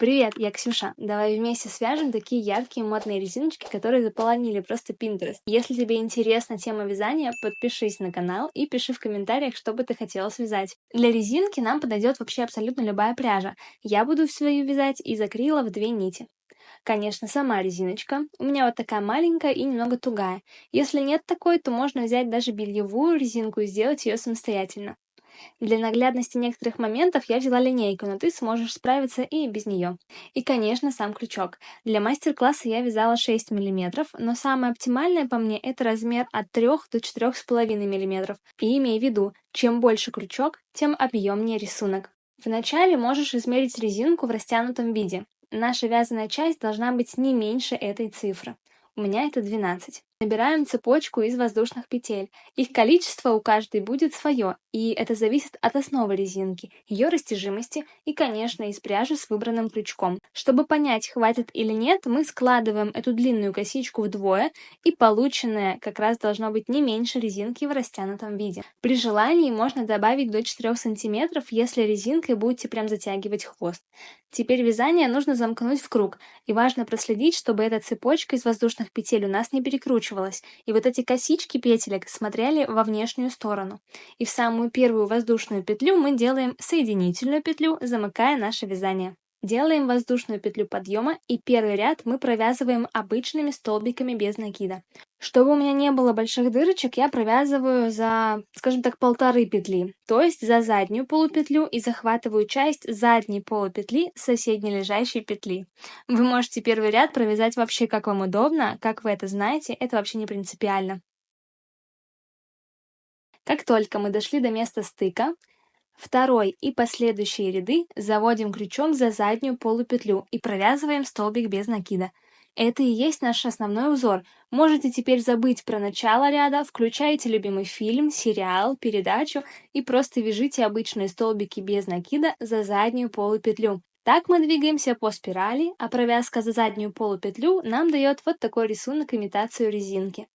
Привет, я Ксюша. Давай вместе свяжем такие яркие модные резиночки, которые заполонили просто Pinterest. Если тебе интересна тема вязания, подпишись на канал и пиши в комментариях, что бы ты хотела связать. Для резинки нам подойдет вообще абсолютно любая пряжа. Я буду свою вязать из акрила в 2 нити. Конечно, сама резиночка. У меня вот такая маленькая и немного тугая. Если нет такой, то можно взять даже бельевую резинку и сделать ее самостоятельно. Для наглядности некоторых моментов я взяла линейку, но ты сможешь справиться и без нее. И, конечно, сам крючок. Для мастер-класса я вязала 6 мм, но самое оптимальное по мне это размер от 3 до 4,5 мм. И имей в виду, чем больше крючок, тем объемнее рисунок. Вначале можешь измерить резинку в растянутом виде. Наша вязаная часть должна быть не меньше этой цифры. У меня это 12. Набираем цепочку из воздушных петель. Их количество у каждой будет свое, и это зависит от основы резинки, ее растяжимости и, конечно, из пряжи с выбранным крючком. Чтобы понять, хватит или нет, мы складываем эту длинную косичку вдвое, и полученное как раз должно быть не меньше резинки в растянутом виде. При желании можно добавить до 4 см, если резинкой будете прям затягивать хвост. Теперь вязание нужно замкнуть в круг, и важно проследить, чтобы эта цепочка из воздушных петель у нас не перекручивалась, и вот эти косички петелек смотрели во внешнюю сторону. И в самую первую воздушную петлю мы делаем соединительную петлю, замыкая наше вязание. Делаем воздушную петлю подъема, и первый ряд мы провязываем обычными столбиками без накида. Чтобы у меня не было больших дырочек, я провязываю за, скажем так, 1,5 петли, то есть за заднюю полупетлю, и захватываю часть задней полупетли с соседней лежащей петли. Вы можете первый ряд провязать вообще как вам удобно, как вы это знаете, это вообще не принципиально. Как только мы дошли до места стыка, второй и последующие ряды заводим крючок за заднюю полупетлю и провязываем столбик без накида. Это и есть наш основной узор. Можете теперь забыть про начало ряда, включайте любимый фильм, сериал, передачу и просто вяжите обычные столбики без накида за заднюю полупетлю. Так мы двигаемся по спирали, а провязка за заднюю полупетлю нам дает вот такой рисунок, имитацию резинки.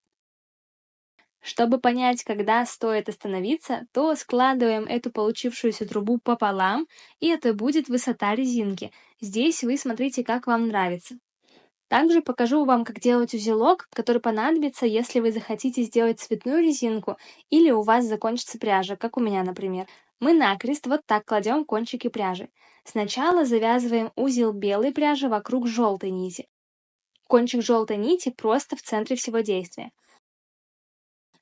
Чтобы понять, когда стоит остановиться, то складываем эту получившуюся трубу пополам, и это будет высота резинки. Здесь вы смотрите, как вам нравится. Также покажу вам, как делать узелок, который понадобится, если вы захотите сделать цветную резинку или у вас закончится пряжа, как у меня, например. Мы накрест вот так кладем кончики пряжи. Сначала завязываем узел белой пряжи вокруг желтой нити. Кончик желтой нити просто в центре всего действия.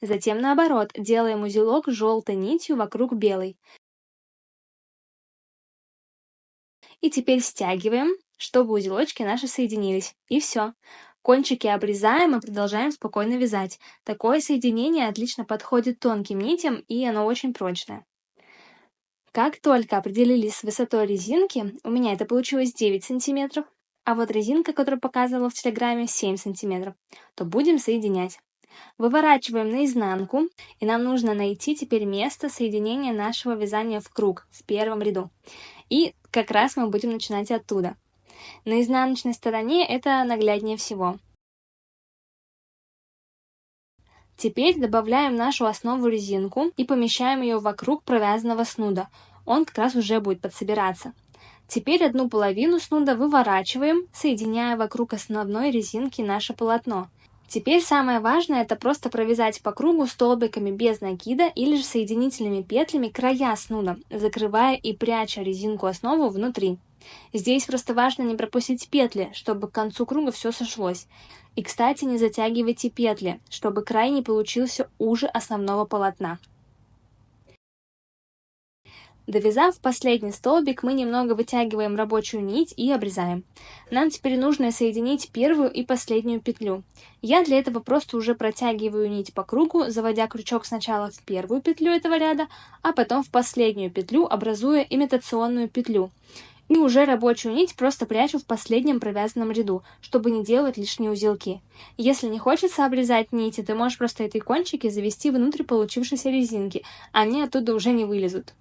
Затем наоборот, делаем узелок желтой нитью вокруг белой. И теперь стягиваем, чтобы узелочки наши соединились. И все. Кончики обрезаем и продолжаем спокойно вязать. Такое соединение отлично подходит тонким нитям, и оно очень прочное. Как только определились с высотой резинки, у меня это получилось 9 см, а вот резинка, которую показывала в телеграме, 7 см, то будем соединять. Выворачиваем наизнанку, и нам нужно найти теперь место соединения нашего вязания в круг в первом ряду. И как раз мы будем начинать оттуда. На изнаночной стороне это нагляднее всего. Теперь добавляем нашу основу резинку и помещаем ее вокруг провязанного снуда. Он как раз уже будет подсобираться. Теперь одну половину снуда выворачиваем, соединяя вокруг основной резинки наше полотно. Теперь самое важное это просто провязать по кругу столбиками без накида или же соединительными петлями края снуда, закрывая и пряча резинку основу внутри. Здесь просто важно не пропустить петли, чтобы к концу круга все сошлось. И, кстати, не затягивайте петли, чтобы край не получился уже основного полотна. Довязав последний столбик, мы немного вытягиваем рабочую нить и обрезаем. Нам теперь нужно соединить первую и последнюю петлю. Я для этого просто уже протягиваю нить по кругу, заводя крючок сначала в первую петлю этого ряда, а потом в последнюю петлю, образуя имитационную петлю. И уже рабочую нить просто прячу в последнем провязанном ряду, чтобы не делать лишние узелки. Если не хочется обрезать нити, ты можешь просто эти кончики завести внутрь получившейся резинки, они оттуда уже не вылезут.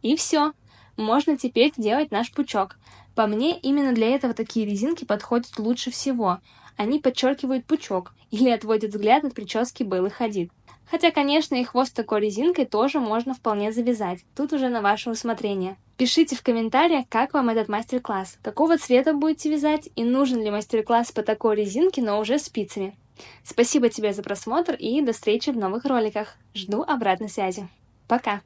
И все. Можно теперь делать наш пучок. По мне, именно для этого такие резинки подходят лучше всего. Они подчеркивают пучок или отводят взгляд от прически Беллы Хадид. Хотя, конечно, и хвост такой резинкой тоже можно вполне завязать, тут уже на ваше усмотрение. Пишите в комментариях, как вам этот мастер-класс, какого цвета будете вязать и нужен ли мастер-класс по такой резинке, но уже спицами. Спасибо тебе за просмотр и до встречи в новых роликах. Жду обратной связи. Пока!